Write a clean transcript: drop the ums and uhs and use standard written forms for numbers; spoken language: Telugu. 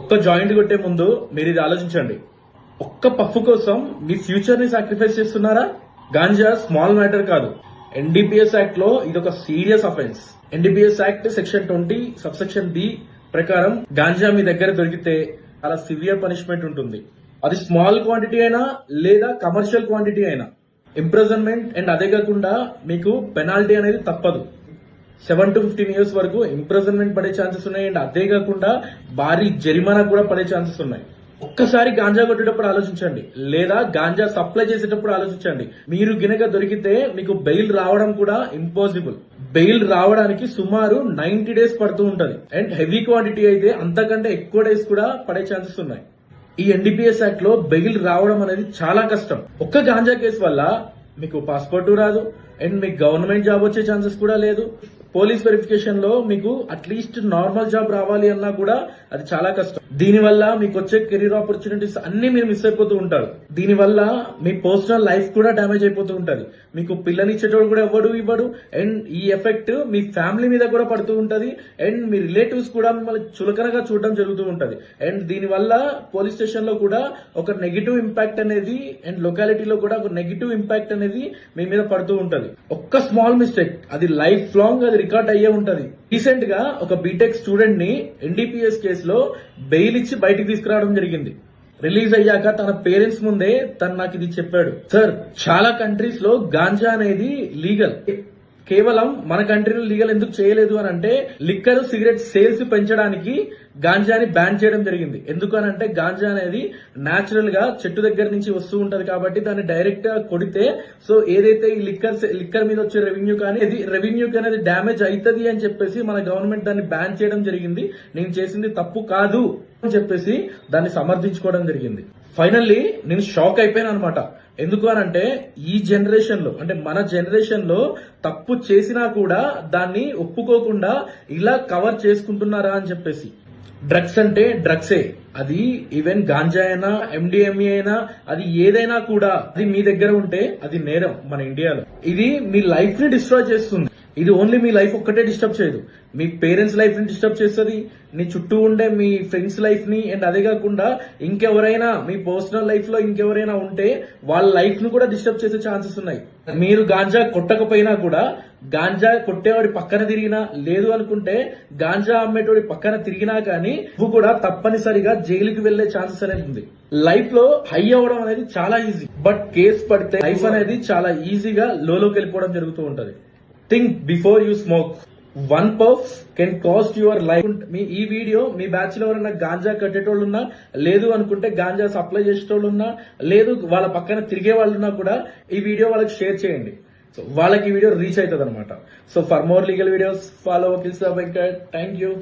ఒక్క జాయింట్ కొట్టే ముందు మీరు ఇది ఆలోచించండి. ఒక్క పఫ్ కోసం మీ ఫ్యూచర్ ని సాక్రిఫైస్ చేస్తున్నారా? గాంజా స్మాల్ మ్యాటర్ కాదు. ఎన్డీపీఎస్ యాక్ట్ లో ఇది ఒక serious offence. NDPS act section 20 subsection B ప్రకారం గాంజా మీ దగ్గర దొరికితే చాలా సివియర్ పనిష్మెంట్ ఉంటుంది. అది స్మాల్ క్వాంటిటీ అయినా లేదా కమర్షియల్ క్వాంటిటీ అయినా ఇంప్రిజన్మెంట్ అండ్ అదే కాకుండా మీకు పెనాల్టీ అనేది తప్పదు. 7 to 15 years వరకు ఇంప్రిజన్మెంట్ పడే ఛాన్సెస్ ఉన్నాయి. అండ్ అదే కాకుండా భారీ జరిమానా కూడా పడే ఛాన్సెస్ ఉన్నాయి. ఒక్కసారి గాంజా కొట్టేటప్పుడు ఆలోచించండి, లేదా గాంజా సప్లై చేసేటప్పుడు ఆలోచించండి. మీరు గినక దొరికితే మీకు బెయిల్ రావడం కూడా ఇంపాసిబుల్. బెయిల్ రావడానికి సుమారు 90 days పడుతూ ఉంటది. అండ్ హెవీ క్వాంటిటీ అయితే అంతకంటే ఎక్కువ డేస్ కూడా పడే ఛాన్సెస్ ఉన్నాయి. ఈ ఎన్డీపీఎస్ యాక్ట్ లో బెయిల్ రావడం అనేది చాలా కష్టం. ఒక్క గాంజా కేసు వల్ల మీకు పాస్పోర్ట్ రాదు అండ్ మీకు గవర్నమెంట్ జాబ్ వచ్చే ఛాన్సెస్ కూడా లేదు. పోలీస్ వెరిఫికేషన్ లో మీకు అట్లీస్ట్ నార్మల్ జాబ్ రావాలి అన్నా కూడా అది చాలా కష్టం. దీనివల్ల మీకు వచ్చే కెరీర్ ఆపర్చునిటీస్ అన్ని మీరు మిస్ అయిపోతూ ఉంటారు. దీనివల్ల మీ పర్సనల్ లైఫ్ కూడా డ్యామేజ్ అయిపోతూ ఉంటది. మీకు పిల్లనిచ్చేటోడు కూడా ఇవ్వడు. అండ్ ఈ ఎఫెక్ట్ మీ ఫ్యామిలీ మీద కూడా పడుతూ ఉంటది. అండ్ మీ రిలేటివ్స్ కూడా మిమ్మల్ని చులకనగా చూడడం జరుగుతూ ఉంటది. అండ్ దీనివల్ల పోలీస్ స్టేషన్ లో కూడా ఒక నెగిటివ్ ఇంపాక్ట్ అనేది అండ్ లొకాలిటీలో కూడా ఒక నెగిటివ్ ఇంపాక్ట్ అనేది మీ మీద పడుతూ ఉంటది. ఒక్క స్మాల్ మిస్టేక్ అది లైఫ్ లాంగ్ అది రికార్డ్ అయ్యే ఉంటది. రీసెంట్ గా ఒక బీటెక్ స్టూడెంట్ ని ఎన్డీపీఎస్ కేసులో బెయిల్ ఇచ్చి బయటికి తీసుకురావడం జరిగింది. రిలీజ్ అయ్యాక తన పేరెంట్స్ ముందే తను నాకు ఇది చెప్పాడు. సార్, చాలా కంట్రీస్ లో గాంజా అనేది లీగల్, కేవలం మన కంట్రీలో లీగల్ ఎందుకు చేయలేదు అని అంటే లిక్కర్ సిగరెట్ సేల్స్ పెంచడానికి గాంజాని బ్యాన్ చేయడం జరిగింది. ఎందుకు అని అంటే గాంజా అనేది న్యాచురల్ గా చెట్టు దగ్గర నుంచి వస్తూ ఉంటది కాబట్టి దాన్ని డైరెక్ట్ గా కొడితే సో ఏదైతే ఈ లిక్కర్ మీద వచ్చే రెవెన్యూ అనేది డ్యామేజ్ అవుతుంది అని చెప్పేసి మన గవర్నమెంట్ దాన్ని బ్యాన్ చేయడం జరిగింది. నేను చేసింది తప్పు కాదు అని చెప్పేసి దాన్ని సమర్థించుకోవడం జరిగింది. ఫైనల్లీ నేను షాక్ అయిపోయాను అనమాట. ఎందుకు అనంటే ఈ జనరేషన్ లో అంటే మన జనరేషన్ లో తప్పు చేసినా కూడా దాన్ని ఒప్పుకోకుండా ఇలా కవర్ చేసుకుంటున్నారా అని చెప్పేసి. డ్రగ్స్ అంటే డ్రగ్సే, అది ఈవెన్ గాంజా అయినా ఎండిఎంఏ అయినా అది ఏదైనా కూడా అది మీ దగ్గర ఉంటే అది నేరం మన ఇండియాలో. ఇది మీ లైఫ్ ని డిస్ట్రాయ్ చేస్తుంది. ఇది ఓన్లీ మీ లైఫ్ ఒక్కటే డిస్టర్బ్ చేయదు, మీ పేరెంట్స్ లైఫ్ ని డిస్టర్బ్ చేస్తుంది, నీ చుట్టూ ఉండే మీ ఫ్రెండ్స్ లైఫ్ ని అండ్ అదే కాకుండా ఇంకెవరైనా మీ పర్సనల్ లైఫ్ లో ఇంకెవరైనా ఉంటే వాళ్ళ లైఫ్ ను కూడా డిస్టర్బ్ చేసే ఛాన్సెస్ ఉన్నాయి. మీరు గాంజా కొట్టకపోయినా కూడా గాంజా కొట్టేవాడి పక్కన తిరిగినా లేదు అనుకుంటే గాంజా అమ్మేటోడి పక్కన తిరిగినా కానీ నువ్వు కూడా తప్పనిసరిగా జైలుకి వెళ్లే ఛాన్సెస్ అనేది ఉంది. లైఫ్ లో హై అవ్వడం అనేది చాలా ఈజీ, బట్ కేసు పడితే లైఫ్ అనేది చాలా ఈజీగా లోకి వెళ్ళిపోవడం జరుగుతూ ఉంటది. Think before you smoke. 1 puff can cost your life. ఈ వీడియో మీ బ్యాచ్ లో ఎవరైనా గాంజా కట్టేటోళ్ళు ఉన్నా, లేదు అనుకుంటే గాంజా సప్లై చేసేటోళ్ళు ఉన్నా, లేదు వాళ్ళ పక్కన తిరిగే వాళ్ళు ఉన్నా కూడా ఈ వీడియో వాళ్ళకి షేర్ చేయండి. సో వాళ్ళకి ఈ వీడియో రీచ్ అవుతుంది అనమాట. So for more legal videos follow కిల్సా వెంకట్. Thank you.